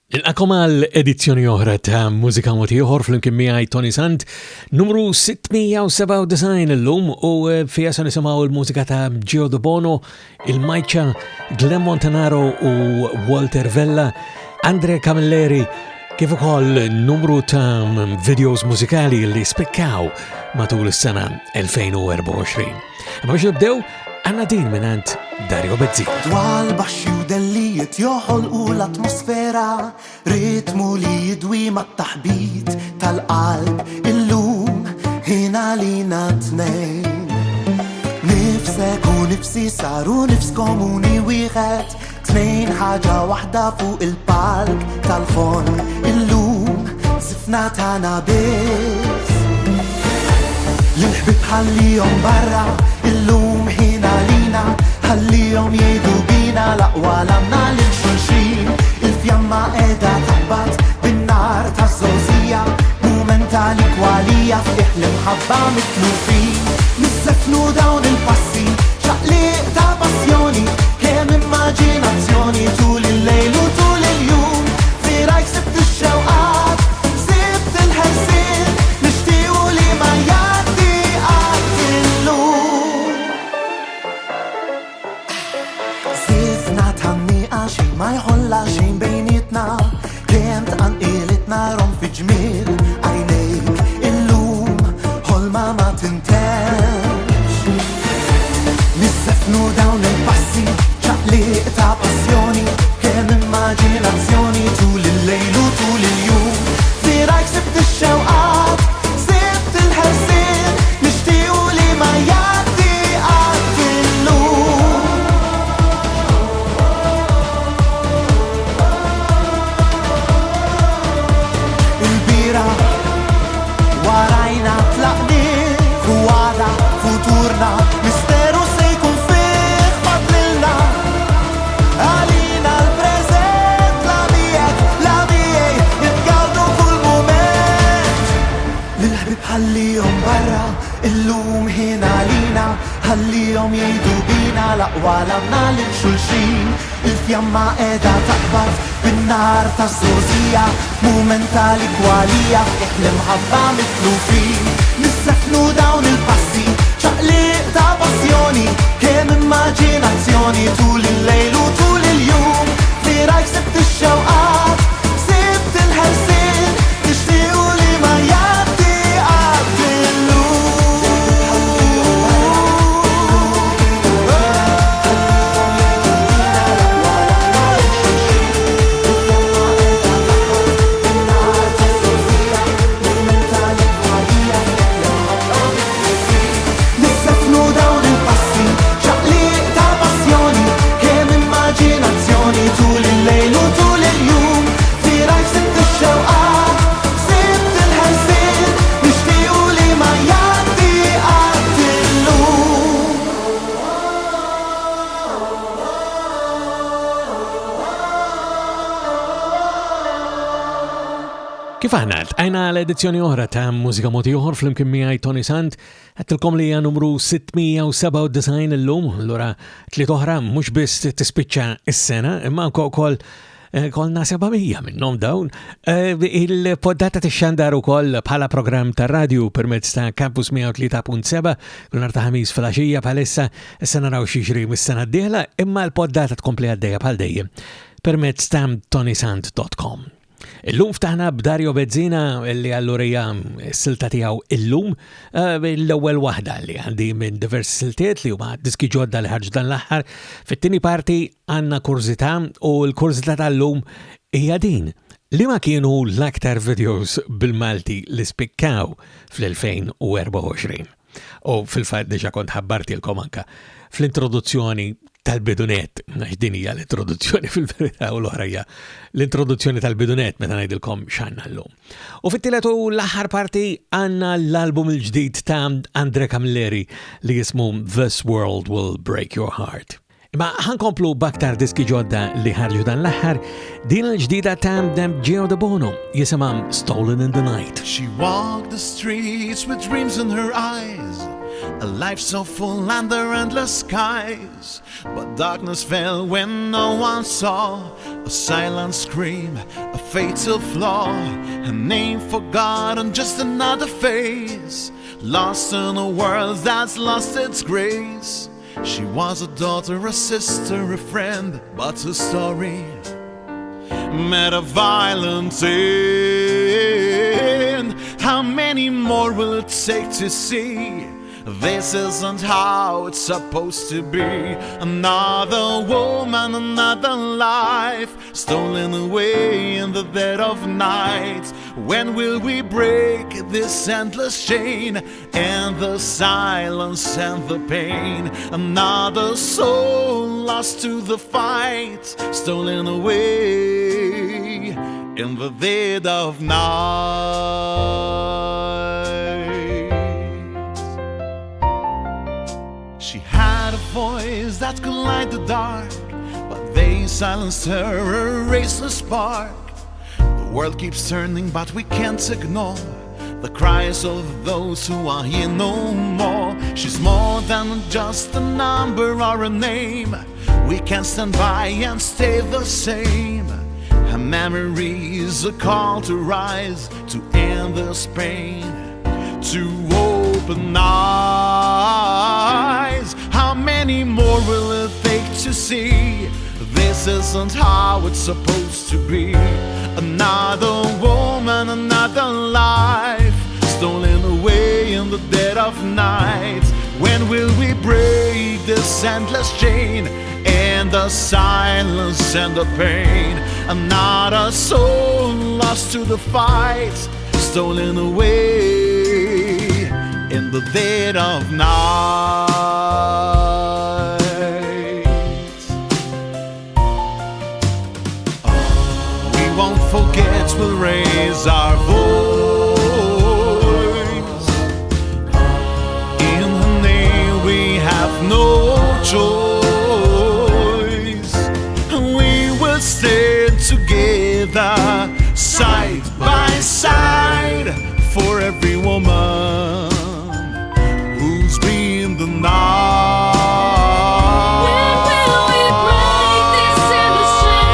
Il-akom għal-edizzjoni oħra ta' Mużika Motiħor fl-imkien miegħi Tony Sant, numru 697 l-lum u fija sa' nisimaw il-mużika ta' Gio De Bono, il-Majċa, Glenn Montanaro u Walter Vella, Andre Camilleri, kif ukoll numru ta' videos mużikali li spekkaw matul is-sena 2024. Ma biex nibdew, għanna din minant Dario Bezzi. Dwal baxxi u dellijiet joħolqu l-atmosfera, ritmu li jidwi mat-taħbit tal-qalb illum ħina lina tnejn. Nifsek u nifsi saru nifs komuni wieħed, tnejn ħaġa waħda fuq il-palk tal-fon illum zifna tana biss. L-ħbib ħallihom barra illum ħina lina, ħallihom jgħidu bina laqwa lamna lil-xulxin. Il-fjamma qiegħda taħbat bin-nar taż-żowżija, mumentali kwalija fih l-imħabba mitlufin. Nissefnu dawn il-passi, ċaqliq ta' passjoni, kemm immaġinazzjoni tul il-lejl u tul il-jum. Firajk sibt ix-xewqat, sibt il-ħelsien, nixtiequ li ma jgħaddi qatt illum. Sifna tħanniqa xejn ma jħolla xejn bejnietna, kemm tqanqilitna rom fi ġmiel għajnejk illum ħolma ma tintemx. Nissefnu dawn il-passi, ċaqliq ta' passjoni, kemm immaġinazzjoni tul il-lejl u tul il-jum. Firajk sibt ix-xewqat, sibt il-ħelsien, nixtiequ li ma jgħaddi qatt illum. Il-bira warajna tlaqniq u għada futurna, misteru se jkun fih fadlilna. Għalina l-preżent la miegħek jitgaldu kull mument. Lil-ħbib ħallihom barra illum ħina lina, ħallihom jgħidu bina laqwa lamna lil-xulxin. Il-fjamma qiegħda taqbad bin-nar taż-żowżija, mumentali kwalija fih l-imħabba mitlufin. Nissefnu dawn il-passi, ċaqliq ta' passjoni, kemm immaġinazzjoni tul il-lejl u tul il-jum. Firajk sibt ix-xewqat, sibt il-ħelsien, nixtiequ li ma jgħaddi qatt illum. Nissefnu dawn il-passi, ċaqliq ta' passjoni, kemm immaġinazzjoni tul il-lejl u tul il-jum. Firajk sibt ix-xewqat, sibt il-ħelsien, nixtiequ li ma jgħaddi qatt illum. Kif aħna għajna l-edizzjoni oħra ta' Mużika Motiħor fl-imkien miegħi Tony Sant, għattilkom li hija numru 697 l-lum, l-ura tliet oħra mhux biss tispiċċa s-sena, imma wkoll kolna 700 minnhom dawn. Il-poddata tixxandar ukoll bħala programm ta' radju permezz ta' Campus 103.7 kull nhar ta' ħamis filgħaxija bħalissa issa naraw xi jġri mis-sena d-dieħla, imma l-poddata tkompli għaddejja bħal dejjem permezz ta' tonysant.com. Illum ftaħna b'Dario Bezzina li għallurija s-silta tiegħu illum l-ewwel waħda li għandi minn diversi siltiet li huma diski ġodda li ħarġu dan l-aħħar. Fit-tieni parti għandna kurzità u l-kurzità tal-lum hija din. Li ma kienu l-aktar videos bil-Malti li spikkaw fl-2024. U fil-fatt diġà kont ħabbartilkom anke fl-introduzzjoni tal-bidunet, għax din hija l-introduzzjoni fil-verità u l-oħra hija l-introduzzjoni tal-bidunet meta ngħidilkom x'għandna llum. U fit-tielet u l-aħħar parti għandna l-album il-ġdid ta' Andre Camilleri li jismu This World Will Break Your Heart. Imma ħankomplu b'aktar diski ġodda li ħarġu dan l-aħħar, din il-ġdida ta' Gio De Bono jisimha Stolen in the Night. She walked the streets with dreams in her eyes, A life so full under endless skies, but darkness fell when no one saw. A silent scream, a fatal flaw, a name forgotten, just another face, lost in a world that's lost its grace. She was a daughter, a sister, a friend, but her story met a violent end. How many more will it take to see this isn't how it's supposed to be? Another woman, another life, stolen away in the dead of night. When will we break this endless chain and the silence and the pain? Another soul lost to the fight, stolen away in the dead of night. She had a voice that could light the dark, but they silenced her, erased the spark. The world keeps turning, but we can't ignore the cries of those who are here no more. She's more than just a number or a name. We can't stand by and stay the same. Her memory is a call to rise, to end this pain, to open eyes. How many more will it take to see this isn't how it's supposed to be? Another woman, another life, stolen away in the dead of night. When will we break this endless chain and the silence and the pain? Another soul lost to the fight, stolen away in the dead of night. We won't forget, we'll raise our voice. In her name we have no choice. We will stand together, side by side, for every woman who's been denied. When will we break this endless chain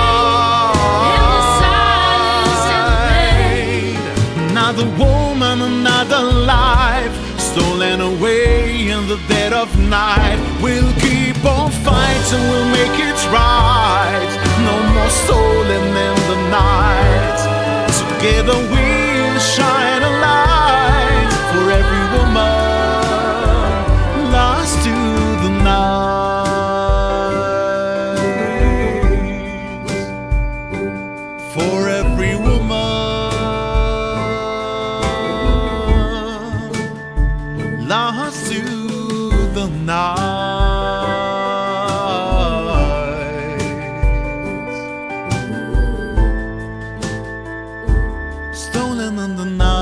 and the silence and the pain? Another woman, another life, stolen away in the dead of night. We'll keep on fighting, we'll make it right. No more stolen in the night. Together we'll shine a light for every woman lost to the night. For every woman lost to the night. Stolen in the night.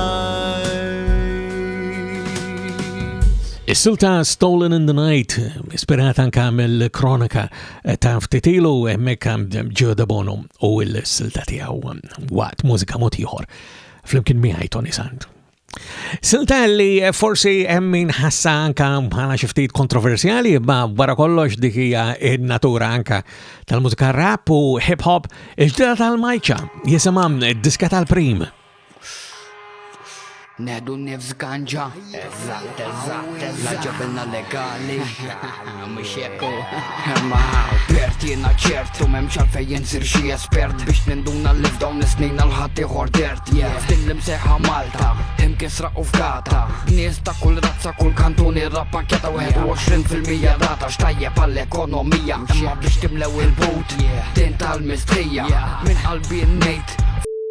Is-silta Stolen in the Night ispirata anka mill-kronika ta' ftitilu hemmhekk Joe Bono u l-silta tiegħu waqt mużika mod ieħor flimkien miegħi Tony Sant. Silta li forsi hemm min ħassa anka bħala xi ftit kontroversjali, ma wara kollox dik hija n-natura anka tal-mużika rap u hip hop, il-ġdida tal-Majċa jisimha d-diska tal-Prim. Neħdu nifs ganġa, eżatt, la ġabilna legali, mux jekku. Ma pert jena ċertu, memx għalfej jinsir xie espert biex ninduna li f'dawn is-snin għal-ħadd ieħor dert. F'din l-imseħħa Malta, imkisra u f'gata, nies ta' kull razza, kull kantuni rappakjata 21% data x'tajjeb għall-ekonomija, imma biex timlew il-but, din tal-mistrija, minn qalbi ngħid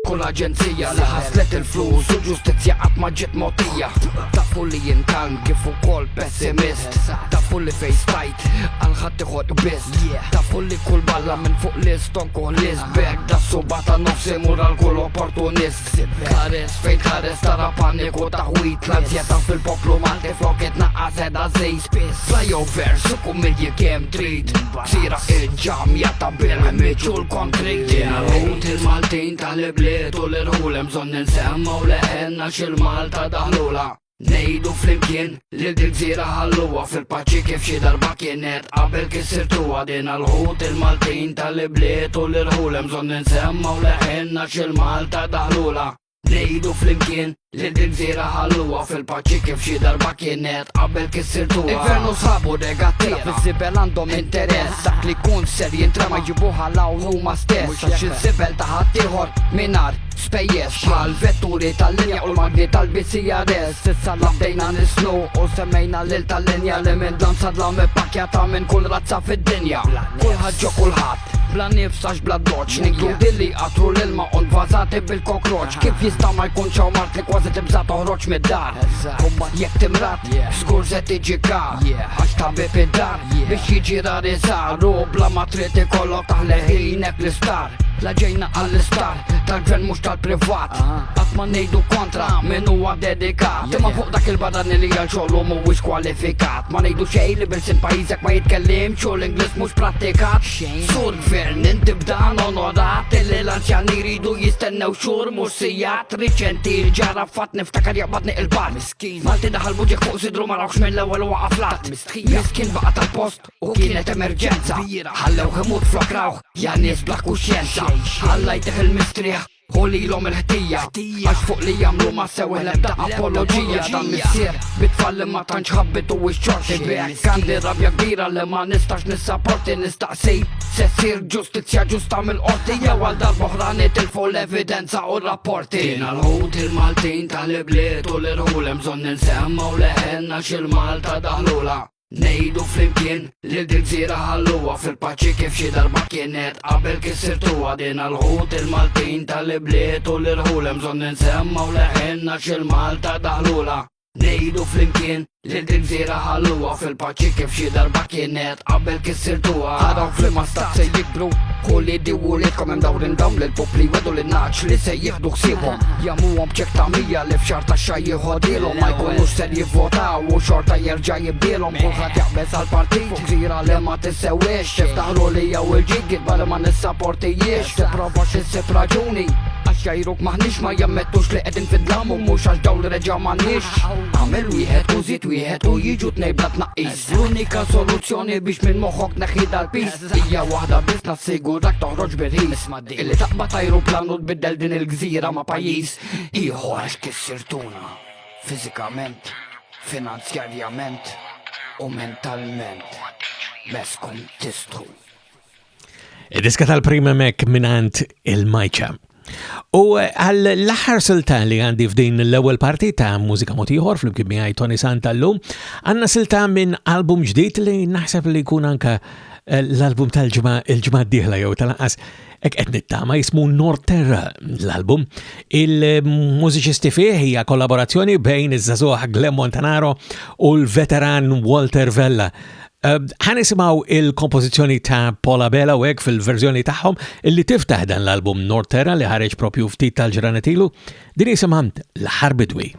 kull aġenzija li ħaslet il-flus u ġustizzja qatt ma ġiet mogħtija. Tafu li jinkan kif ukoll pessimist, tafu li fejn stajt għal ħadd ieħor biss, tafu li kull balla minn fuq l-istonku l-isbek da suba ta' nofs imur għal kull opportunist. Kares fejn kares tara paniku taħwit l-anzjeta fil-poplu Malti flok itnaqqas edha żej spiss. Flyover su kumilji kemm trid, sira il-ġamja ta' bil-ħmiġ u l-konkret. Ħut il-Maltin tal-ibliet u l-irħulem bżonn ninsemmaw leħenna xil-Malta daħlula. Nejdu flimkien li d-gżira ħalluwa fil-paċi kif xi darba kienet qabel kisirtu għadin għal-ħut il-Maltin tal-ibliet u l-irħulem zon ninsemma u leħenna xil-Malta daħlula. Nejdu flimkien li d-gżira ħalluwa fil-paċi kif xi darba kienet qabel kisirtu. Infernu sħabu regattira fil-zibel għandhom interess dak li kun ser jintrema jġibuħa law huma stess għax il-zibel taħat ieħor minar spejjeż bħal vetturi tal-linja u l-magni tal-bisija res. Sissa labdejna nisnu u semmejna lil tal-linja li minn dan sadla mippakjata minn kull razza fid-dinja. Kulħadd ġo kulħadd bla nifsax bla doċ ninkludi li qatru l-ilma u nvazati bil-kokroċ. Kif jista' ma jkunx hawn mart li kważi tibża toħroġ mid-dar. Jekk timrat żgur se tiġi kar għax tabib id-dar biex jiġi rari sar u bla ma trid ikollok taħleħinek l-istar. La ġejna għall-istar tal-gvern mux tal-privat Għatma nejdu kontra minn huwa dedikat Imma fuq dak il-barani li għal-ċollu mhuwiex kwalifikat Ma nejdu xej li bil-sin pajizek ma jitkellim xo l-Inglis mux pratikat Sur gvern inti b'dan onorat Illi l-anzjani jridu jistennew xur mux sijat Riċenti l-ġara fat niftakar jaqbadni il-bar Malti daħal buġek fuq sidru ma rawx minn l-ewel u għaflat Miskin baqa tal-post u kienet emerġenza Ħallew ħimut flok rawħ jannis bla kuxjenza Għallajteħ il-mistriħ u li l-om il-ħtija Għax fuq li jamlu ma sewe lebda apologija Dan missir bitfalli ma tanċ ħabbitu u xorti Bek għandi rabja kbira li ma nistax nissapporti Nistaqsi se sir ġustizja ġusta mill-qorti Jew għal darboħra nitilfu l-evidenza u rapporti Tina l-ħut il-Maltin tal-ibliet u l-irħulem Zon ninsemma u leħenna xil-Malta daħlula Nejdu flimkien li d-gżira ħalluwa fil-paċi kif xi darba kienet qabel kisirtu għadin għal-ħut il-Maltin tal-ibliet u l-irħulem zon ninsemma u leħenna xil-Malta daħlula Nejdu flimkien li d-gżira ħalluwa fil-paċi kif xi darba kienet qabel kisirtu għadaw flima stat se jikbru Kulli diwu li tkom dawrin dawn l-popli wedu l-naċ li se jieħdu ħsibhom Jamuhom bċek ta' mija li f'xarta xaj jieħodilhom Ma jkunux ser jivvotaw u xorta jerġa' jibdilhom Kulħadd jaqbes għal-partit gżira li ma tissewwiex Iftaħlu li jew il-ġigit bħala ma nissapportijiex Tipprova x'issib raġuni Għax jajruk maħnix ma jammettux li qegħdin fid-dlamu mhux għax dawn li reġa' m'għandniex Għamel wieħed u żid wieħed u jiġu tnej bla tnaqqis L-unika soluzzjoni biex minn moħħok neħħid għall-pis Hija waħda biss nassigurak toħroġ bil-ħis Illi taqbad ajruplan u tbiddel din il-gżira ma' pajjiż ieħor għax kissirtuna Fiżikament, finanzjarjament u mentalment Meskom tistru Diska tal-prima mek minant il-Majċa. U għall-aħħar silta li għandi f'din l-ewwel parti ta' mużika motiħor fl-imkien miegħi Tony Sant llum, għandna silta minn album ġdid li naħseb li jkun anke l-album tal-ġimgħa d-dieħla jew tal-anqas hekk qed nittama jismu Norterra l-album. Il-mużiċisti fih hija kollaborazzjoni bejn iż-żagħżugħ Glenn Montanaro u l-veteran Walter Vella. Ħanisimaw il-kompożizzjoni ta' Paula Bella u hekk fil-verżjoni tagħhom illi tiftaħ dan l-album Norterra li ħareġ propju ftit tal-ġranet ilu, din isimha L-Aħħar Bidwi.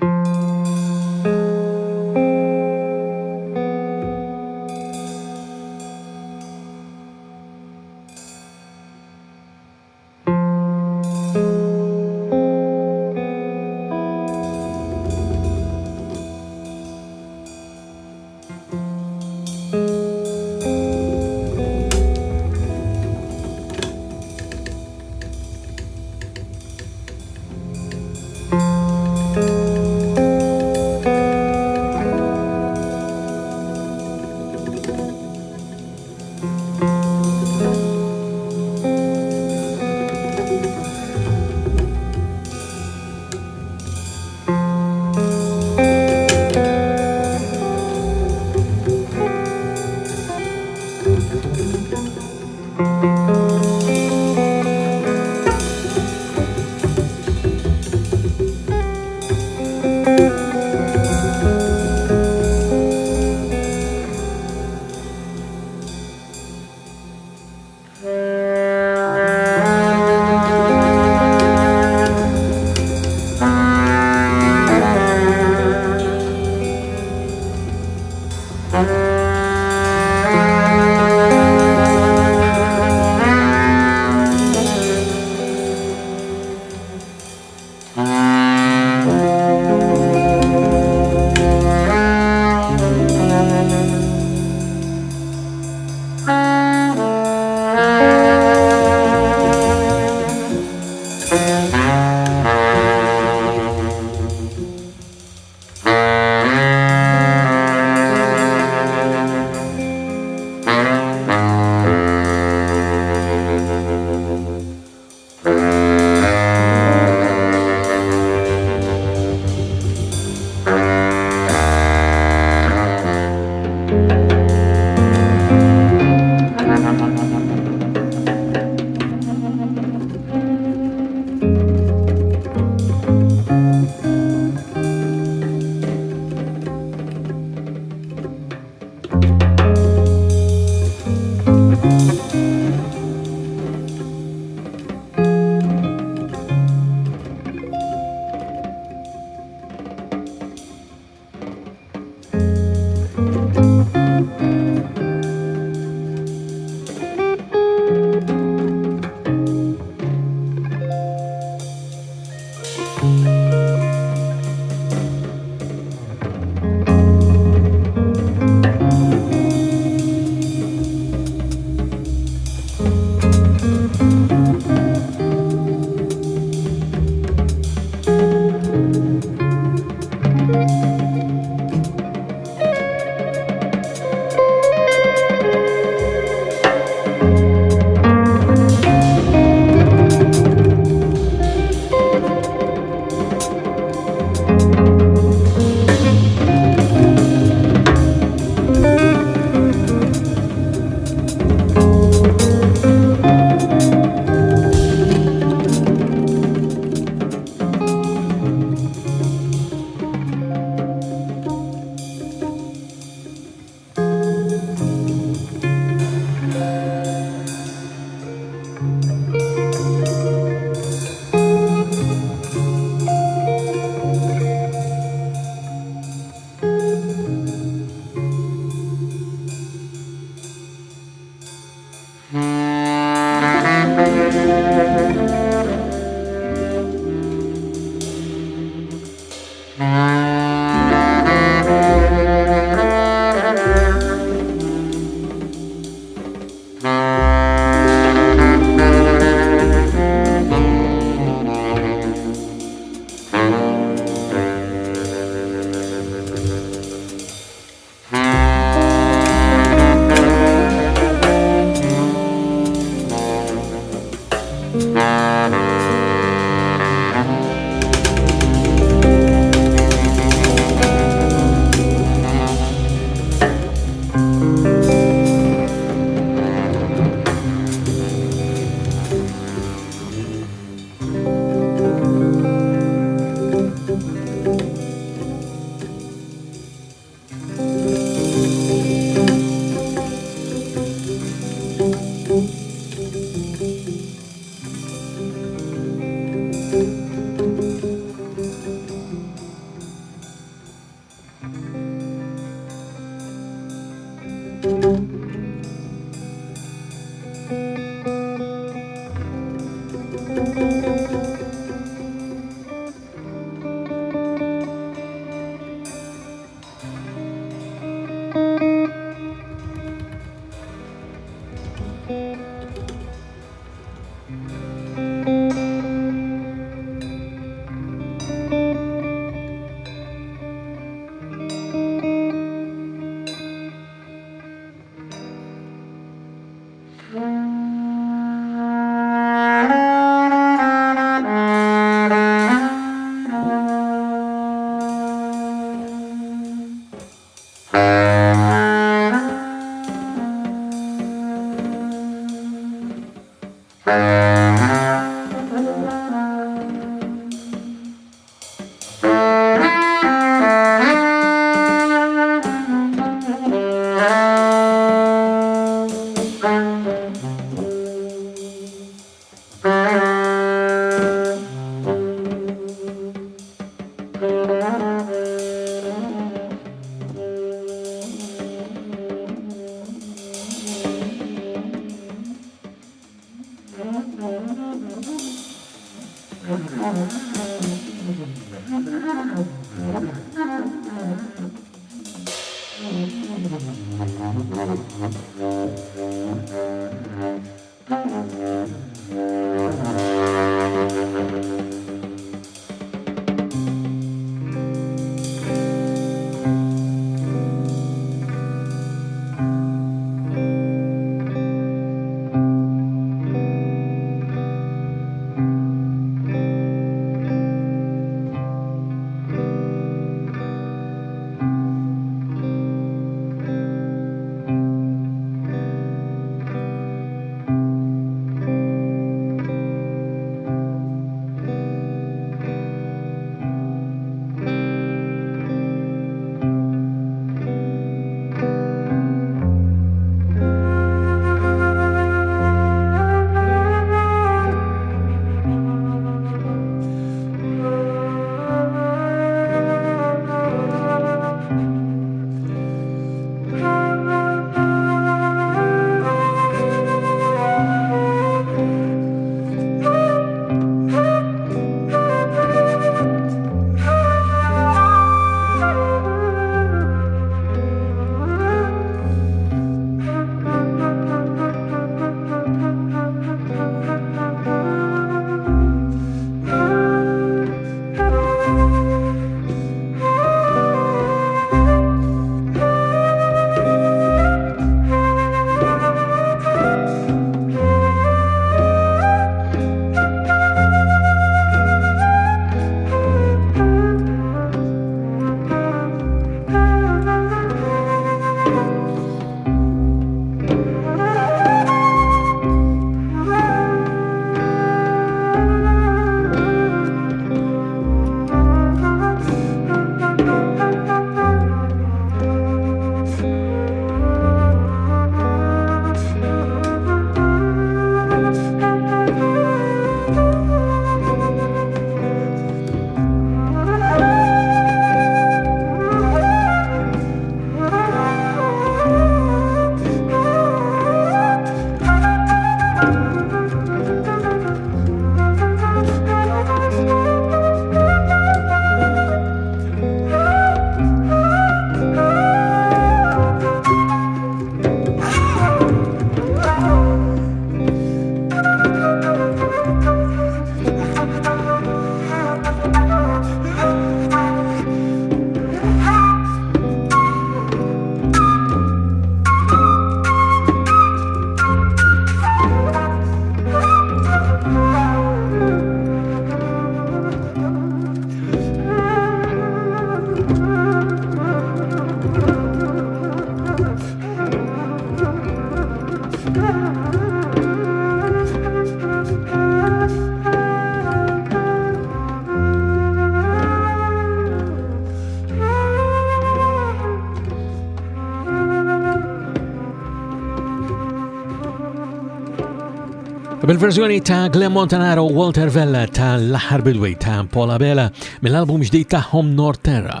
Bil-verżjoni ta' Glenn Montanaro u Walter Vella tal-aħħar bidwi ta' Paula Bella mill-album ġdid tagħhom Norterra.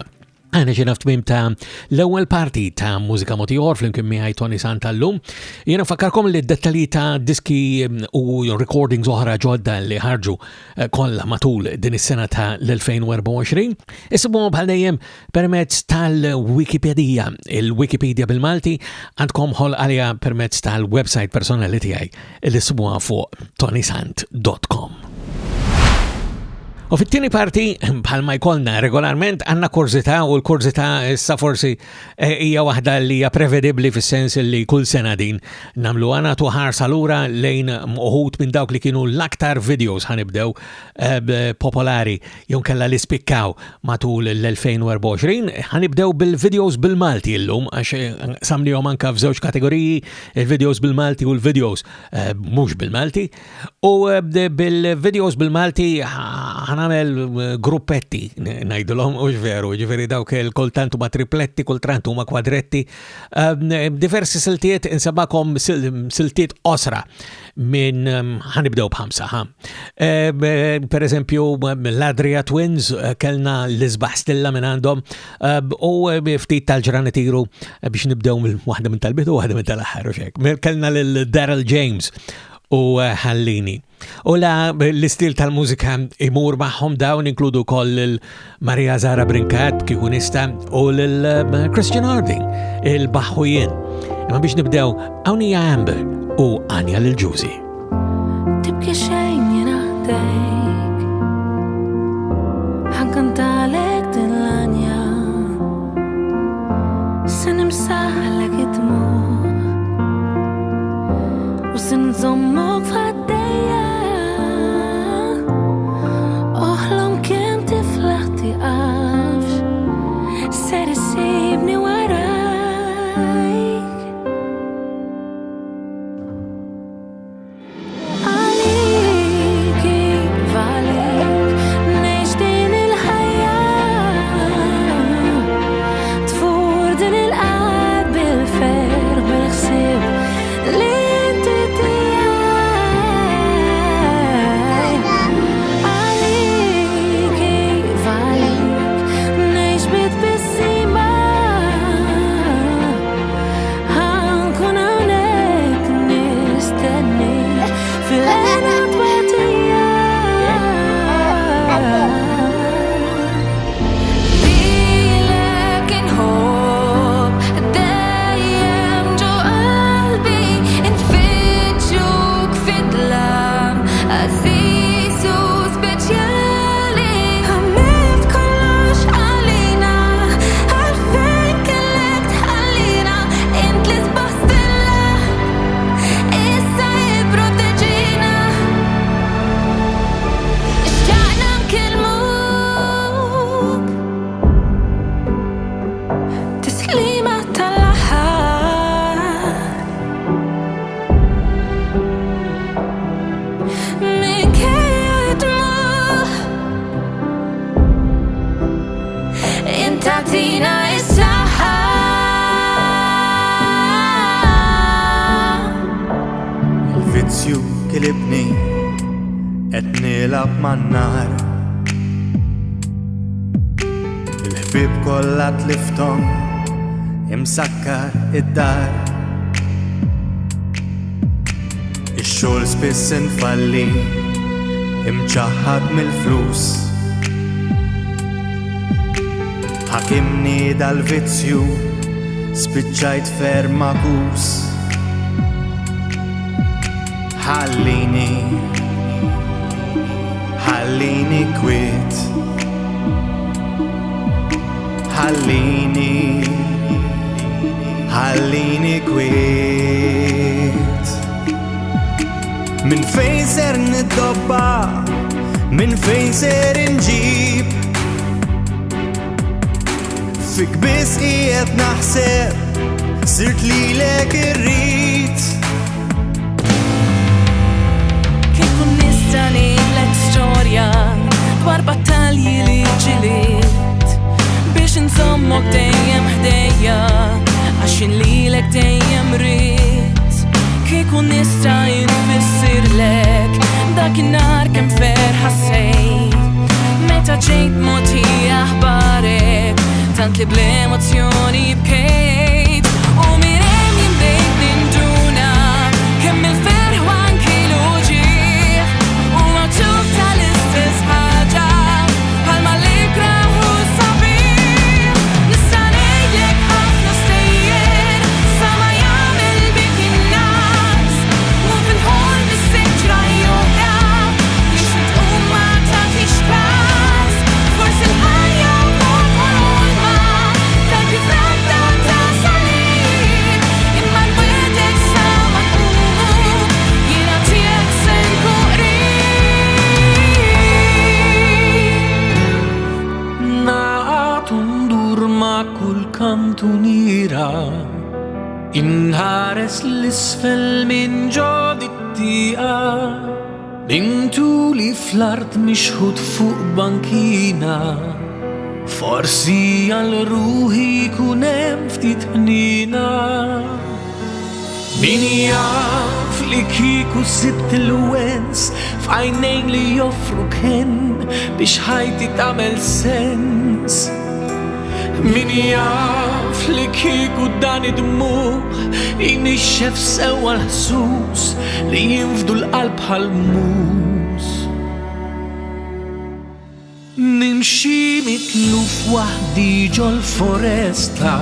Għana ġenaf tmim ta' l-ewwel parti ta' mużika motiħor fl-imkien miħaj Tony Sant tal-lum. Jena fakkarkom li d-dettali ta' diski u recordings oħra ġodda li ħarġu kollha matul din is-sena ta' l-2024. Isibuhom bħal dejjem permezz tal-Wikipedia. Il-Wikipedia bil-Malti għandkom ħol għalija permezz tal-website personali tiegħi li sibuha fuq tonysant.com. U fit-tieni parti bħalma jkollna regolarment għandna kurzita u l-kurzita issa forsi hija waħda li hija prevedibbli fis-sens li kull sena din nagħmlu għana tuħarsa lura lejn uħud minn dawk li kienu l-aktar videos ħanibdew popolari jew kellha li spikkaw matul l-2024. Ħanibdew bil-videos bil-Malti llum għax samlihom anke f'żewġ kategoriji, il-videos bil-Malti u l-videos mhux bil-Malti. U bil-videos bil-Malti ħanamel gruppetti ngħidulhom u veru, ġifieri dawk kultant huma tripletti, kultant huma kwadretti, diversi siltiet insabakom siltiet osra minn ħanibdew b'ħamsa. Per eżempju l-Adria Twins kellna l-isbaħ stilla minn għandhom u ftit tal-ġranet iru biex nibdew waħda minn tal-bidu u waħda minn tal-aħħar u xek. Kellna lil Daryl James u ħallini. U l-istil tal-mużika imur maħħom dawn inkludu koll il-Maria Zara Brinkat, kikunista, u l-Christian Harding, il-Baħujien. Imma biex nibdew Awnija Amber u Anja Lil-Ġuzi. Tibki xejn jena dejk, ħankantalek din l-anja, sen imsaħlek id-dmuħ, u sen zommok f'għaddejja, oħlom kem tiflaħ tiqafx, ser isibni warajk. Għaliki valek nejx din il-ħajja, tfur din il-qalb bil-fer bil-ħsieb li inti Il-vizzju kilibni qed nilab man-nar, il-ħbieb kollha tlifthom imsakkar id-dar, ix-xogħol spiss infalli imċaħħad mill-flus, ħakimni dal-vizzju spiċċajt ferm makus. Ħallini kwiet, ħallini kwiet. Min fejn ser niddobba, min fejn ser inġib, fik biss qiegħed naħseb, sirt lilek irrid. Ngħidlek storja dwar battalji li ġiliet biex inżommok dejjem ħdejja għax inlilek dejjem rid. kieku nista jinfissirlek dakinhar kemm ferħa sejt meta ġejt moti aħbarek tant li bl-emozzjoni bkejt u minn hemm jinbdejt ninduna kemm il-ferħ u anki l-uġieħ u maktub tal-istess ħaġa bħalma l-ikraħ u s-sabiħ nista' ngħidlek ħafna stejjer sa ma jagħmel bik in-nas u fil-ħolm is-siġra jura li xi tqum ma tagħtix każ forsi l-ħajja wkoll ħolma tal-kif radda ta' salim imma nwiedek sa ma nqumu jiena tiegħek se nkun qrib naqat undur ma' kull kantunira inħares l-isfel minn ġod it-tieqa bintu li fl-art mixħud fuq bankina forsi għal ruħi kun hemm ftit ħnina min jaf li kieku sibt il-wens f'għajnejn li joffru kien biex ħajti tagħmel sens min jaf li kieku dan id-dmuħ jinixxef sewwa l-ħsus li jinfdu l-qalb bħal-mus nimxi mitluf waħdi ġol-foresta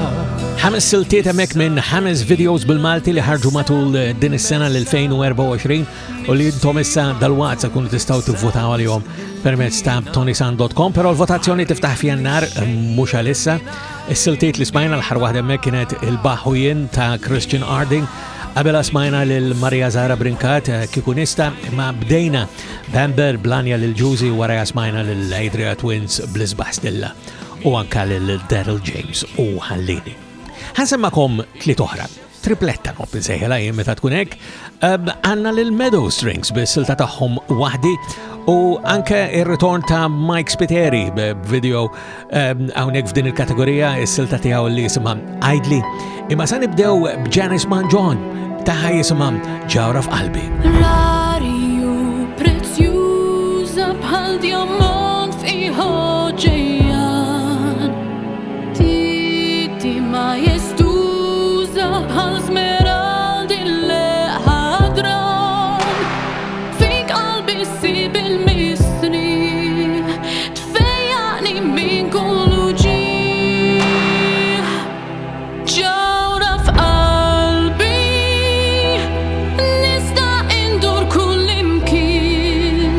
5 siltiet hemmhekk minn 5 videos bil-Malti li ħarġu matul din is-sena l-2024 u li intom issa dal-waqt se tkunu tistgħu tivvotaw għalihom permezz ta' tonisan.com, però l-votazzjoni tiftaħ f'Jannar mhux għalissa. Is-siltiet li smajna l-ħar waħda hemmhekk kienet Il-Baħ u Jien ta' Christian Harding. Qabel smajna lil Maria Zara Brinkat kikunista, ma bdejna Bamber Blanja lil Juicy wara smajna lil Adria Twins bl-Isbaħ Stilla u anka lil Daryl James u Ħallini. Ħansemmakom tliet oħra. Tripletta nopp insejħela jien meta tkun hekk, għandna lil Meadow Strings bis-silta tagħhom waħdi u anke ir-ritorn ta' Mike Spiteri b'video hawnhekk f'din il-kategorija is-silta tiegħu li jisimha Idly. Imma se nibdew b'Janice Manjon taħħa jisimha Ġawra f'qalbi. Rari u prezzjuża bħal diamant fiħu ġejjan Titi ma jestuża bħal smeraldi li ħadran Fik qalbi ssib il-mistri tfejjaqni min kullu ġieħ Ġawra f'qalbi nista' indur kull imkien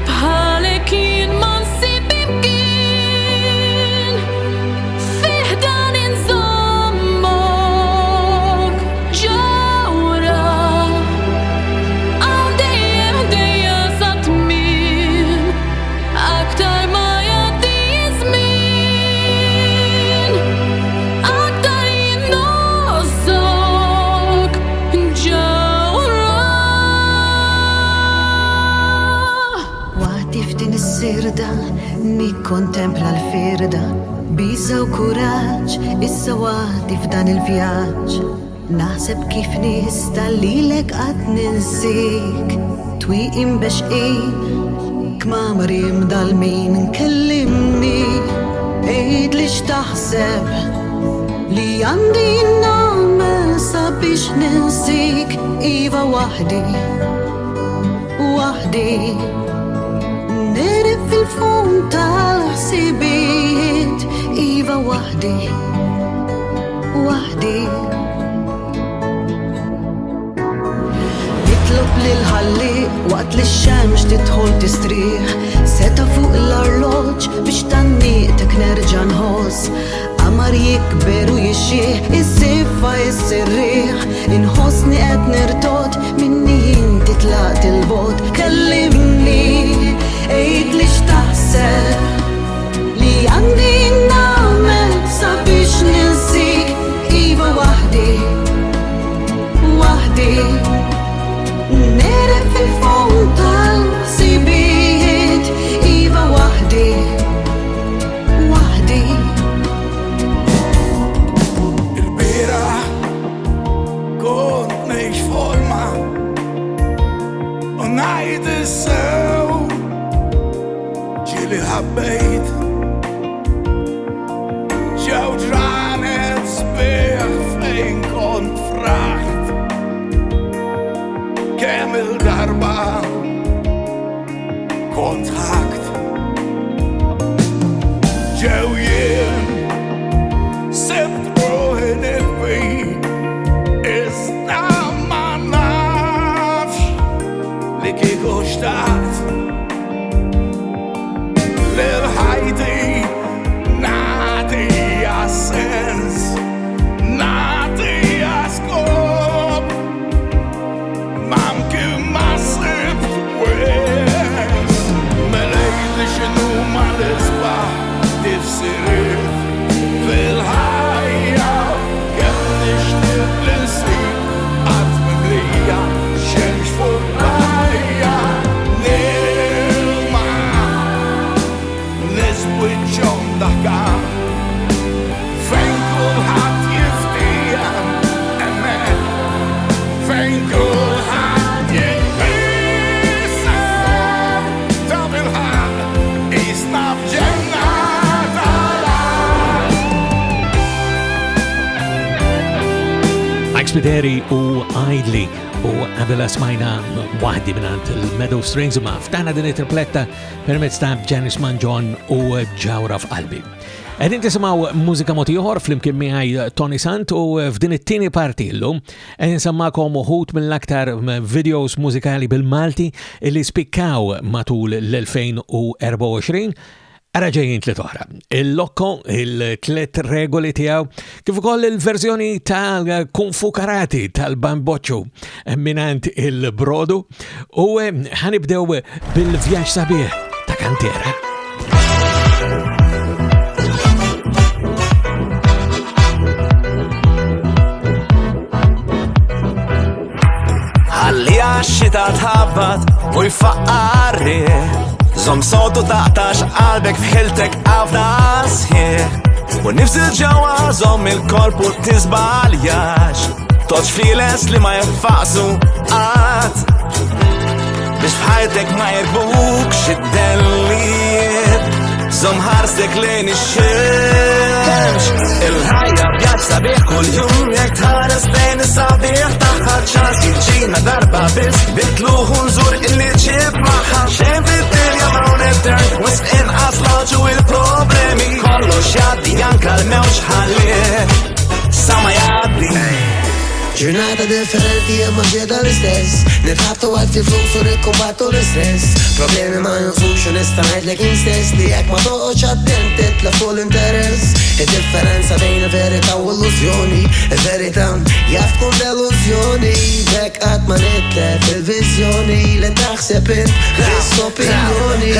bħalek jien ma nsib imkien fih dan inżommok ġawra hawn dejjem sa tmiem aktar ma jgħaddi żmien aktar jinnożok ġawra Waħdi f'din is-sirda nikkontempla l-firda biża u kuraġġ issa waħdi f'dan il-vjaġġ naħseb kif nista' lilek qatt ninsik twieqim bexqin kmamri mdalmin kellimni ejdli x'taħseb li għandi nagħmel sabiex ninsik iva waħdi Nerif fil-fum tal-ħsibijiet iva waħdi Nitlob lil-ħalli waqt li x-xemx tidħol tistrieħ seta fuq l-arloġġ biex tanniqtek nerġa' nħoss qamar jikber u jixxieħ is-siffa issirriħ inħossni qed nirtod minni inti tlaqt il-bogħod kellimni ejdli x'taħseb li għandi nagħmel sabiex ninsik iva waħdi Neref fil-fond tal-ħsibijiet iva waħdi Il-bira kont mejx fuq il-ma Spiteri u Idli u għabela smajna wahdi minant il-Meadow Strings ma ftana din it-tripletta permezz ta' Janis Manjon u Ġawra f'qalbi. Għedin tisimaw mużika motiħor fl-imkien miħaj Tony Sant u f'din it-tieni parti l-lum għedin sammakom uħut mill-aktar videos mużikali bil-Malti illi spikkaw matul l-2024 Araġejjin tliet oħra. Il-lokko, il-tlet regoli tiegħu, kif ukoll il-verżjoni ta' Kung-Fu Karati tal-Bamboċċu minant il-Brodu u ħanibdew bil-vjaġġ sabiħ ta' Kantera. Ħalli għax-xita tħabbat u jfaqqarri Zom sotu taqtax qalbek fħiltek għafna sħieħ U nifsil ġawa zom il-korpu tizbaljax Toċ files li ma jiffaqsu għat Biex fħajtek ma jirbuk xiddelliet Zom ħarstek lejn ix-xemx Il-ħajja bjaġ sabiħ kull jum Jek tħares lejn is-sabiħ taħħar ċans Jġina darba bis bitluħu nżur illi ċib maħħa Xejn fid-dinja ma' netern Wisq inqas loġu il-problemi Kollox jaddi anka l-mewġ ħalli Sama jaddi Ġurnata differenti imma ġieda l-istess Nitħabtu għalti flus u nikkombattu l-istress Problemi ma nufux u nistanajt l-ek stess Li jek ma toqoċ attent titla full interess Il-differenza bejn il-verita u l-illużjoni Il-verita jaf tkun deluzjoni Bek għat ma nitlef il-vizjoni Li taħseb int l-opinjoni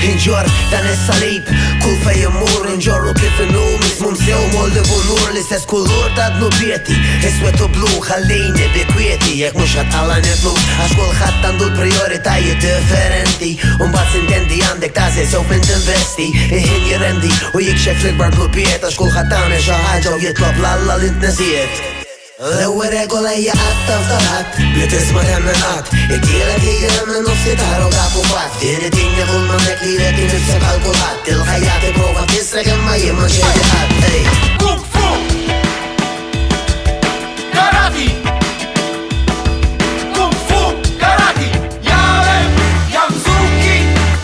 Inġor dan is-salib Kull fej immur inġorru kif innum Ismum sew molli bunur L-istess kullur ta' dnubieti Iswet u blu ħallini bi kwieti Jek mux ħatqalla nitlu Għax kullħat għandu l-prioritajiet differenti Umbat sintendi għandek tażi sew fin tinvesti Iħin jirendi u jikxef l-ikbar klubiet Għax kullħat għamel xaħġa u jitlob l-alla l-intnesiet L-ewwel regola hija qatt f'darat li tisma' temmenat Il-kielet hija minn nofsi taħru kapu fatt Din id-dinja kull ma nek li lek nifsek għal kulħadd Il-ħajja tipprova tisrek imma jien ma xejn ħadd Kung Fu Karati Kung Fu Karati Jarem Yamzuki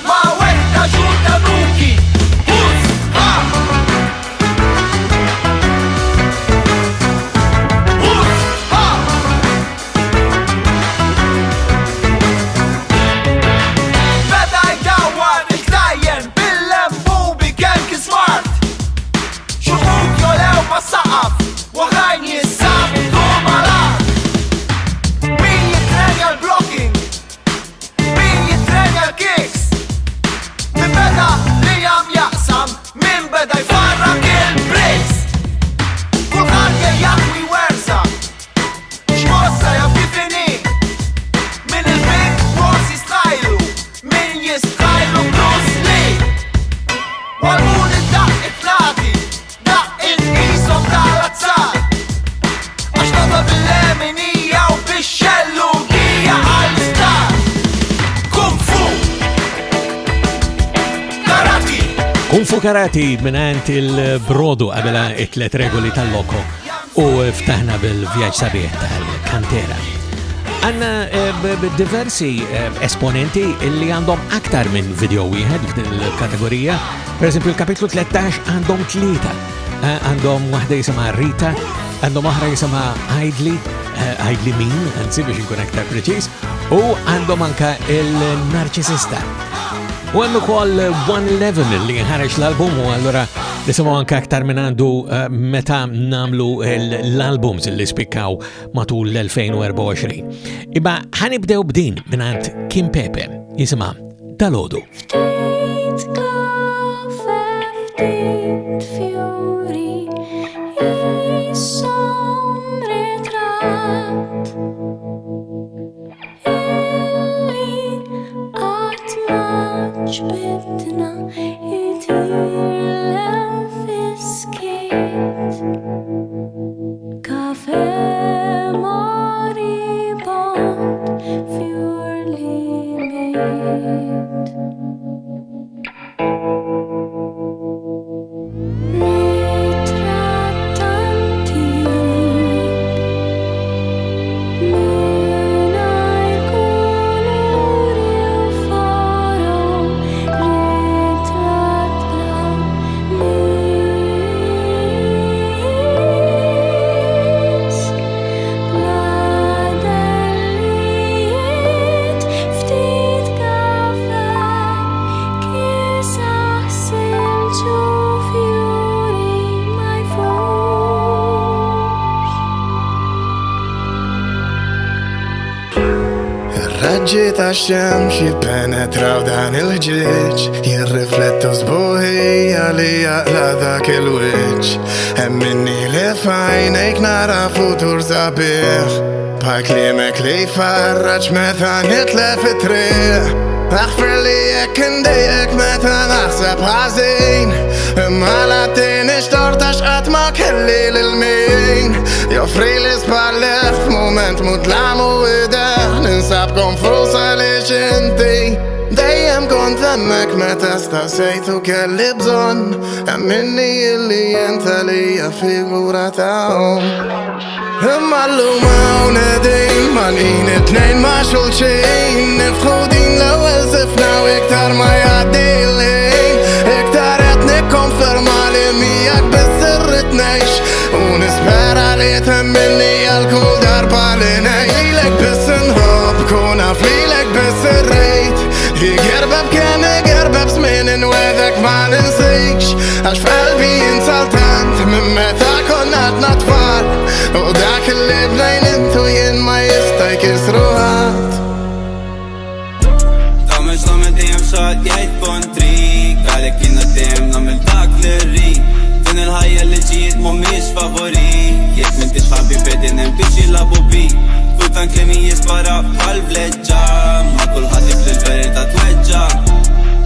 Ma wetta ġurta nuki Uz Ha Uz Ha Beda jdawar il-ktajjen bil-lembu bi kelk smart Xuħut jolew ma saqaf Waħrajn jissam il-domalat Min jitrenja l-blocking Min jitrenja l-kicks Min beda li jam jaqsam Min beda jfarrak il-breaks Kulħan jgħakwi werza Xmossa jab kifini Min il-big boss jistajlu Min jistajlu Bruce Lee Walmun id-daq it-tlati Daq il-isom tal-azzar Għax nota bil-leminija u bil-xellu għija għal-istar Kung Fu Karati Kung-Fu Karati minant il-Brodu għabela it-tlet regoli tal-loko u ftaħna bil-vjaġġ sabiħ tal-Kantera. Għanna diversi esponenti li għandhom aktar minn video wieħed f'din il-kategorija. Per esempio, il-kapitlu 13 għandhom 3. Għandhom waħda jisama Rita, għandhom oħra jisama Idli, Idli min, għanzi biex nkun aktar preċis, u għandhom anka il-Narċisista. U għandu kol 111 li ħareġ l-album u għallura nisimaw anka aktar minn għandu meta namlu l-albums li spikkaw matul l-2024. Iba ħanibdew b'din minn għand Kim Pepe jisima Dalodu. Ftit kafe, ftit fjuri, jisom ritrat. Illi qatt ma ġbidna jitirlew fiskiet. Kafe moribond, fjur li miet. Ritratt antik raġġi ta' xemx jippenetraw dan il-ġiġ jirriflettu zbuħija li jaqla dak il-wiċ Emminni li fajnejk nara futur sabiħ Pa' klimek li farraċ meta nitlef it-triq Aħfir li jek indejek meta naħseb ħażin Imma l-għattini xtortax qatt ma kelli l-min Joffri li spalleħ f'moment mudlam u ideħ Ninsab konfusa li xinti Dejjem kont hemmhekk meta stasejtu kelli bżonn Emminni illi jenta li figura ta'hom Imma l-lum hawn qegħdin malin it-tnejn ma' xulxin Nifħu din l-ewwel sifna u iktar ma jgħaddi l-ħin Iktar qed nikkonferma li miegħek biss irrid ngħix U nispera li temminni għal kull darba li ngħidlek biss inħobb kun naf lilek biss irrid Jgerbeb kien igerbeb żmien inwedek ma ninsejx Għax f'qalbi insaltant minn meta konna għadna tfal U dak li bnejn intu jien ma jista' jkissru ħadd Tamex namel dejjem xaħat jgħid kontrik Għalek jiena dejjem namel dak li rrid Din il-ħajja li ġiet mhumiex favorit Jekk m'intix ħabib qegħdin hemm biex jilabu bik Kultan klemi jispara bħal-vleġġa Ma kulħadd jifli l-verità tweġġa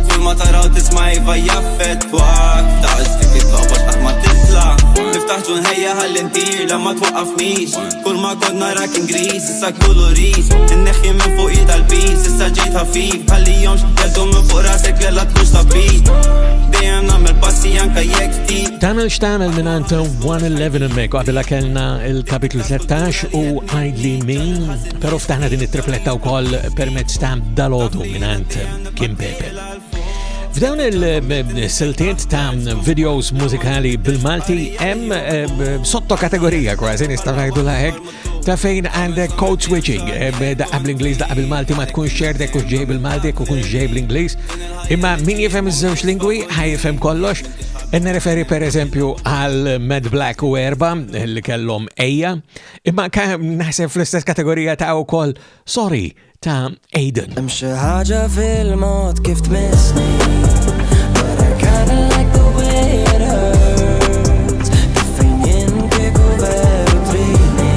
Kull ma taraw tisma' iva jaffettwak Taqgħod dik it-toqgħod qatt ma titla' Niftaħ ġun ħejja ħalli ntir la ma twaqqafnix Kull ma kont narak ingris, issa kullu ris Inneħħi minn fuq tal-bis, issa ġejt ħafif Ħallihomx jgħaddu minn fuq rasek li la tkunx tabib Dejjem nagħmel passi anke jekk ftit Tamel x'tamel minant 111 hemmhekk qabel kellna il-kapitlu 13 u Għajdli min, però ftaħna din it-tripletta wkoll permezz ta' dalodu minant Kim Pepe. F'dawn il-siltiet ta' videos mużikali bil-Malti hemm sottokategorija kważi nista' ngħidulha hekk ta' fejn għandek code switching daqqa bl-Ingliż daqqa bil-Malti ma tkunx ċert jekk hux ġej bil-Malti jekk hux ġej bl-Ingliż imma min jifhem iż-żewġ lingwi ħajfhem kollox Nirreferi per eżempju għal Mad Black u Erba li kellhom Ejja imma naħseb fl-istess kategorija ta' wkoll Sorry ta' Aiden. Hemm xi ħaġa fil-mod kif tmissni But I kinda like the way it hurts Kif fejn jien kieku veru tridni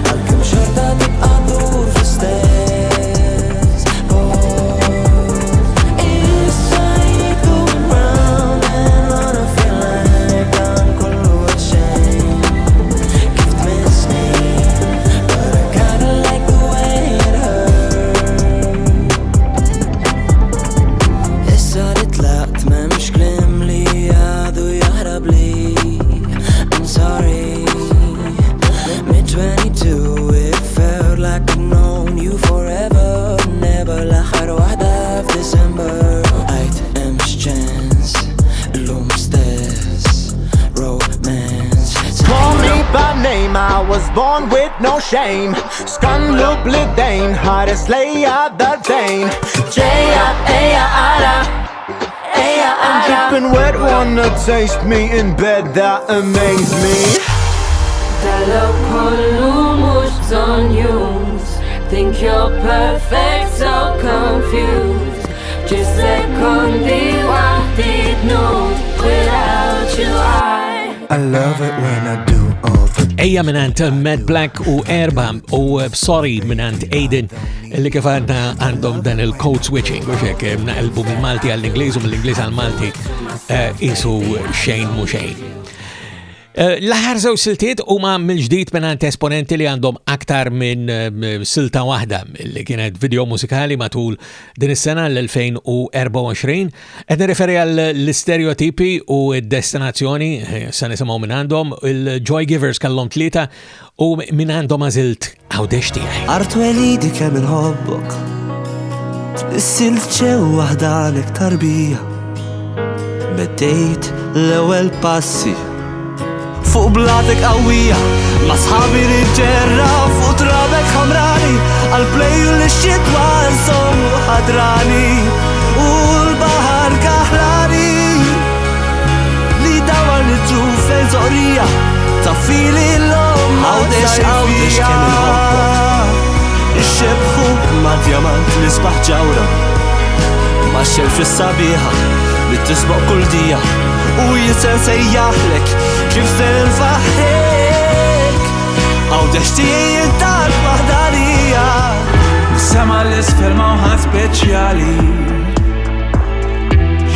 Għalkemm xorta tibqa' dur fl-istess Issa jgħid going round and round I feel like dan kollu għaxejn Kif tmissni But I kinda like the way it hurts Issa li tlaqt m'hemmx kliem li għadu jaħrab li I'm sorry Mid-22 it felt like I've known you forever Never l-aħħar waħda f'December Għajt hemmx chance l-lum stess Romance Call me by name, I was born with no shame Skanlu blidejn, ħares lejja darbtejn Ġeja, eja, ara Eja, ara I'm dripping wet, wanna taste me in bed, that amaze me Dallok kollu mux bżon jums Think you're perfect, so confused Just sekundi waħdi tnum Without you I love it when I do all the Ejja minant Mad Black u Erba u Sorry minant Aiden li kif għandhom dan il-code switching u xek naqilbu mill-Malti għall-Ingliż u mill-Ingliż għall-Malti isu xejn mu xejn. L-aħħar żewġ siltiet huma mill-ġdid mingħand esponenti li għandhom aktar minn silta waħda li kienet video musikali matul din is-sena l-2024. Qed nirreferi għall-istereotipi u d-destinazzjoni se nisimgħu minn għandhom il-Joy Givers kellhom tlieta u minn għandhom għażilt Għawdex tiegħi. Art welidi kemm inħobbok Is-silt ġew waħda għalek tarbija Beddejt l-ewwel passi Fuq blatek qawwija Ma sħabi li ġerra fuq trabek ħamrani Għal-plej u l-xitwa nsomu ħadrani U l-bahar kaħlani Li dawar li tru fejn zoqrija Ta' fili l-lom Għawdex kemm inħobbok Ixxebħuk ma' djamant li sbaħ ġawra ma' xemx is-sabiħa li tisboq kull dija u jisen sejjaħlek kif senfaħek għawdex tiegħi dak waħdanija Sema l-isfel mawħat speċjali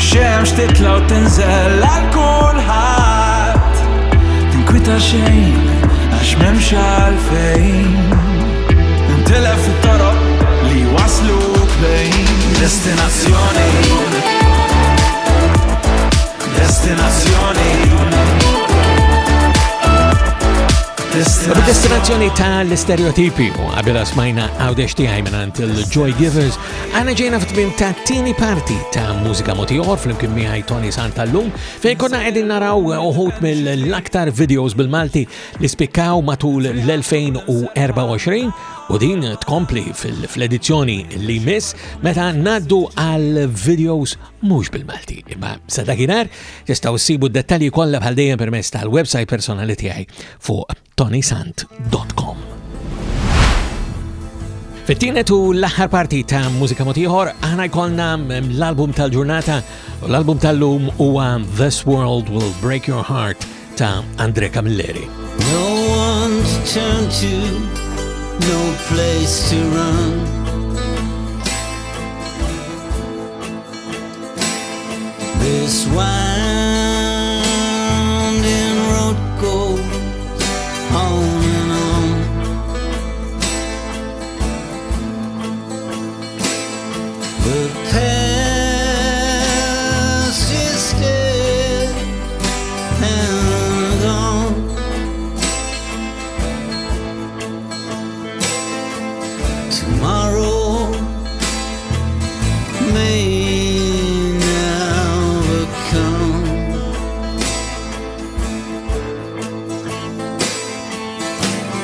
Xemx titla u tinżel għal kulħadd Tinkwita xejn għax m'hemmx għalfejn Intilef fit-toroq li wasluk lejn Destinazzjoni Destinazzjoni ta' l-stereotipi u għabila smajna għawdex tiegħi minant il-Joy Givers għana ġejna f'tmim ta' tini parti ta' mużika motiħor fl-imkien miħaj Tony Santallum fejn konna għedin naraw uħut mill-aktar videos bil-Malti li spikkaw matul l-2024 u din tkompli fl-edizzjoni li miss meta naddu għal videos mhux bil-Malti. Imma sa dakinhar tistgħu ssibu d-dettalji kollha bħal dejjem permezz tal-website personali tiegħi fuq tonysant.com. Fit-tienet u l-aħħar parti ta' mużika motiħor aħna jkollna l-album tal-ġurnata u l-album tal-lum huwa This World Will Break Your Heart ta' Andre Camilleri. No one to turn to, no place to run. This winding road goes on and on. The past is dead and gone. Tomorrow may never come.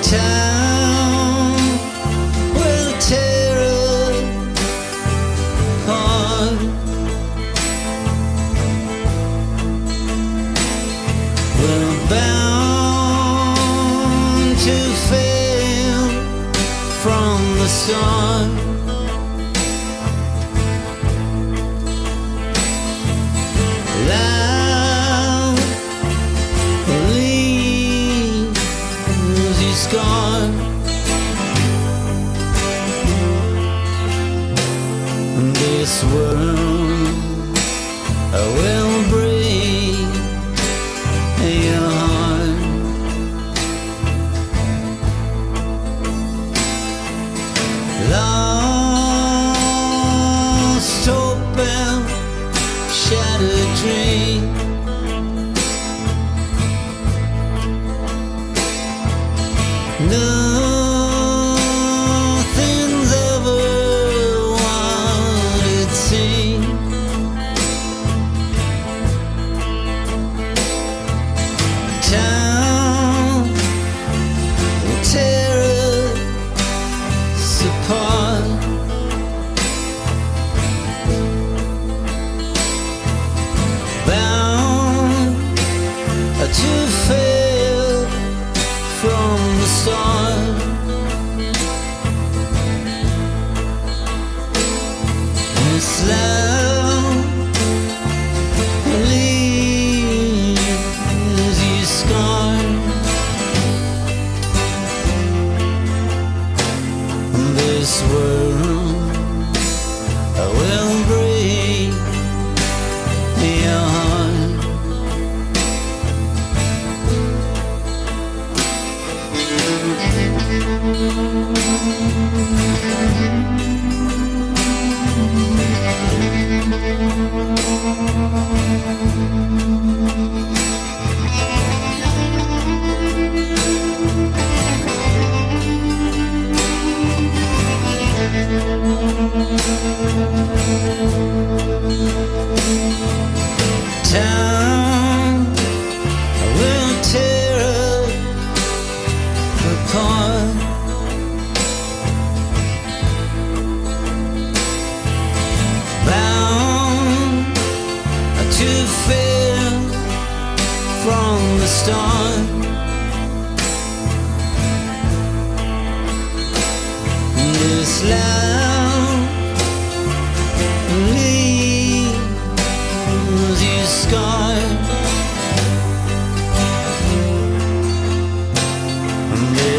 Town will tear apart. We're bound to fail from the start. Loud leaves you scarred. This world will break your heart. Lost hope and shattered dream. Nothing's ever what it seems. Town will tear us apart. Bound to fail from the start. This love leaves you scarred. This world will break your heart.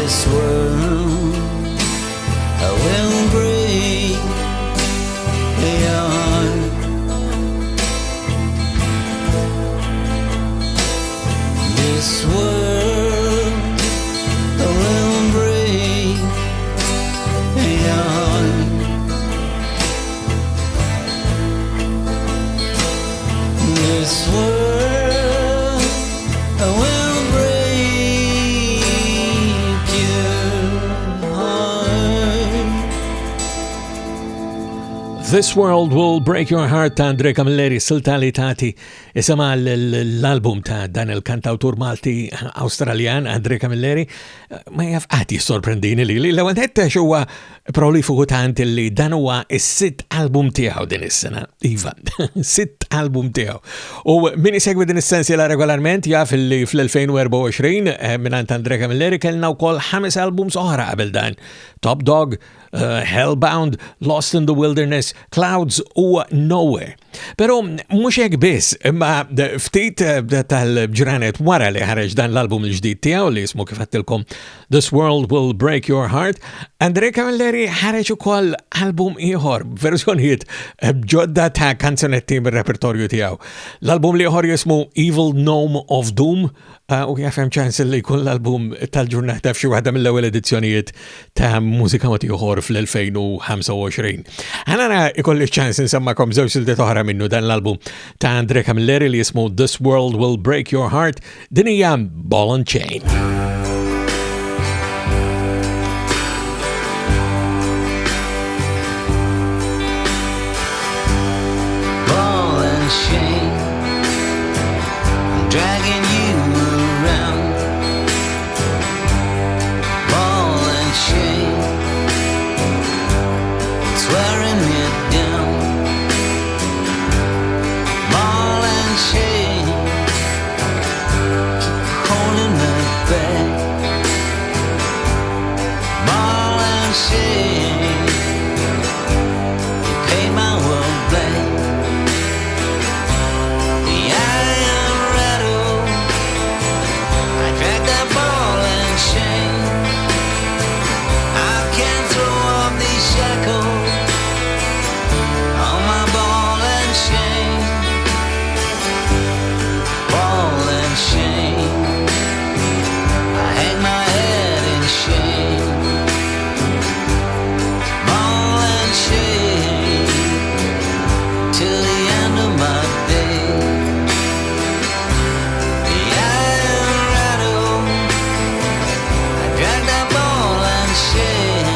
This world will break your heart. This world will break your heart. This world will break your heart. This World Will Break Your Heart ta' Andre Camilleri silta li tati isama l-album ta' dan il-kantautur Malti Australjan Andre Camilleri ma jaf għati sorprendini li l-għantet xuwa prolifiku tant li dan huwa is-sitt album tiegħu din is-sena. Iva, sitt album tiegħu. U min isegwi din is-sensiela regolarment jaf li fl-2024 minant Andre Camilleri kellna wkoll 5 albums oħra qabel dan. Top Dog, Hellbound, Lost in the Wilderness, Clouds u Nowhere. Pero mhux hekk biss, imma ftit tal-ġranet wara li ħareġ dan l-album il-ġdid tiegħu li jismu kif għattilkom This World Will Break Your Heart, Andre Camilleri ħareġ ukoll album ieħor, verżjonijiet ġodda ta' kanzonetti mir-repertorju tiegħu. L-album li ieħor jismu Evil Gnome of Doom, u jafem ċans li kun l-album tal-ġurnata f'xi waħda mill-ewwel edizzjonijiet ta' mużika moti ieħor fl-2025. Ħanara ikolli ċans insemmakom żewġ siltiet oħra minnu dan l-album ta' Andre Camilleri li jismu This World Will Break Your Heart, din hija Ball and Chain. Ball and chain, I'm dragging you around. Ball and chain, it's wearing me down. Ball and chain, keep holding me back. Ball and chain, you paint my world black. The iron rattle, I drag that ball and chain. I can't throw off these shackles on my ball and chain. Ball and chain, I hang my head in shame. Ball and chain, till the end of my day. The iron rattle, I drag that ball and chain.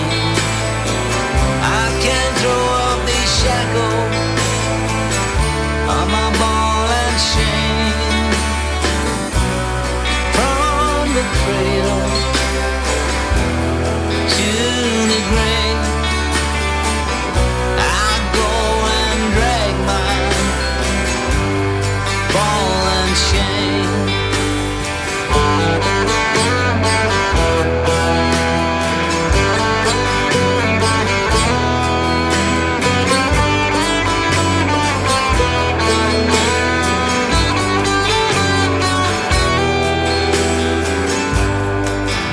I can't throw off these shackles on my ball and chain. From the cradle to the grave, I go and drag my ball and chain.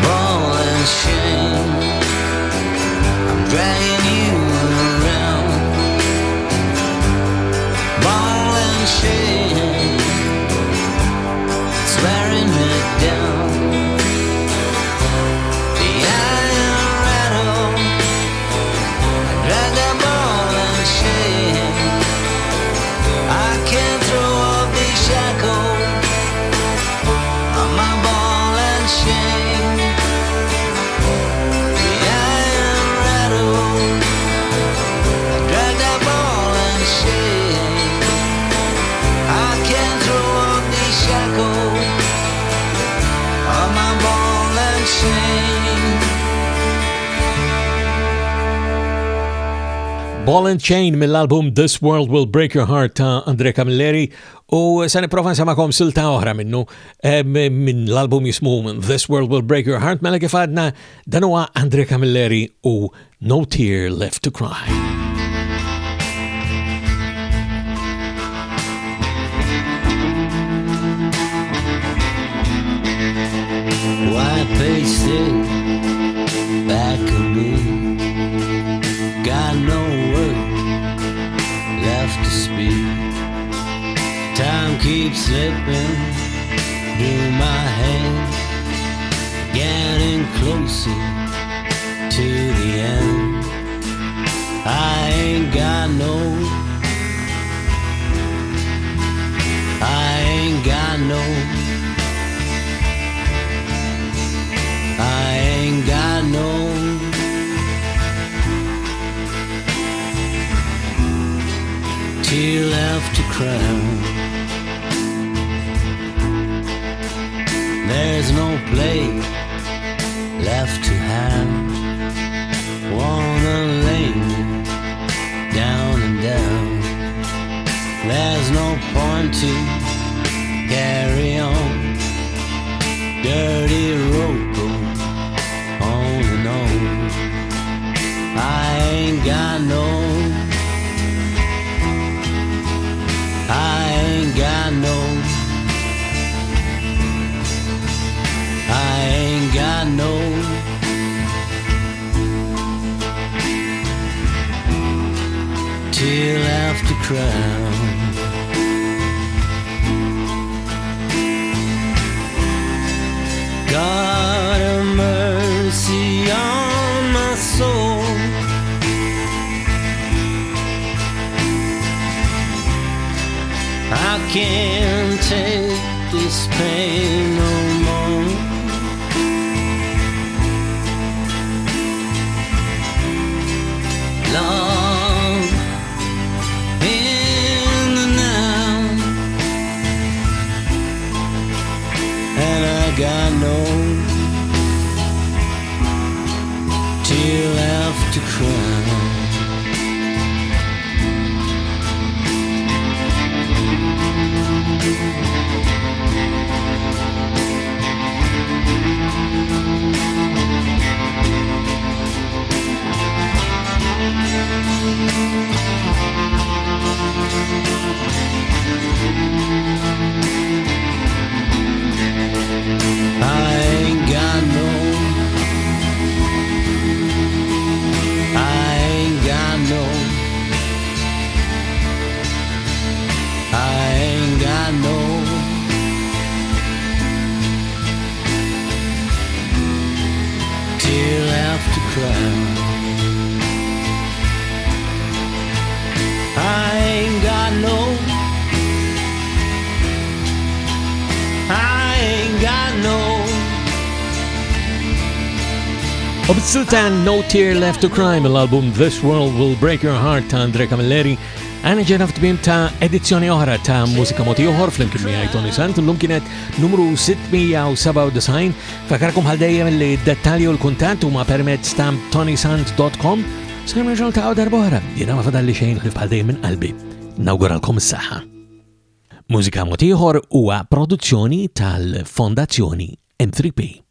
Ball and chain, I'm dragging you around. Ball and chain, it's wearing me down. The iron rattle, I drag that ball and chain. I can't throw off these shackles on my ball and chain. The iron rattle, I drag that ball and chain. I can't throw off these shackles on my ball and chain. Ball and Chain mill-album This World Will Break Your Heart ta' Andre Camilleri u sa' niprofa nsamakom silta oħra minnu minn l-album jismu This World Will Break Your Heart mela kif għadna dan huwa Andre Camilleri u No Tear Left to Cry. White pasted slipping through my hands, getting closer to the end. I ain't got no, I ain't got no, I ain't got no tear left to cry. There's no place left to have. Wanna lay down and down. There's no point to carry on. Dirty road goes on and on. I ain't got no, I ain't got no, I ain't got no tear left to cry. God have mercy on my soul. I can't take this pain no more. Love in the now, and I got no tear left to cry. I ain't got no, I ain't got no, I ain't got no tear left to cry. I ain't got no, I ain't got no. U b'siltan No Tear Left to Cry mill-album This World Will Break Your Heart ta' Andre Camilleri. Għana ġena f'tmiem ta' edizzjoni oħra ta' Mużika Moti Oħor fl-imkien miegħi Tony Sant, l-lum kienet numru 697. Fakarkom ħaldejjem li d-dettalji u l-kuntatt huma permezz ta' tonysant.com. Sajm reġgħu ta' darbohra, jiena ma fadalli xejn ħlif ħaldejjem minn qalbi. Nawguralkom is-saħħa. Mużika Moti Oħor huwa produzzjoni tal-Fondazzjoni M3P.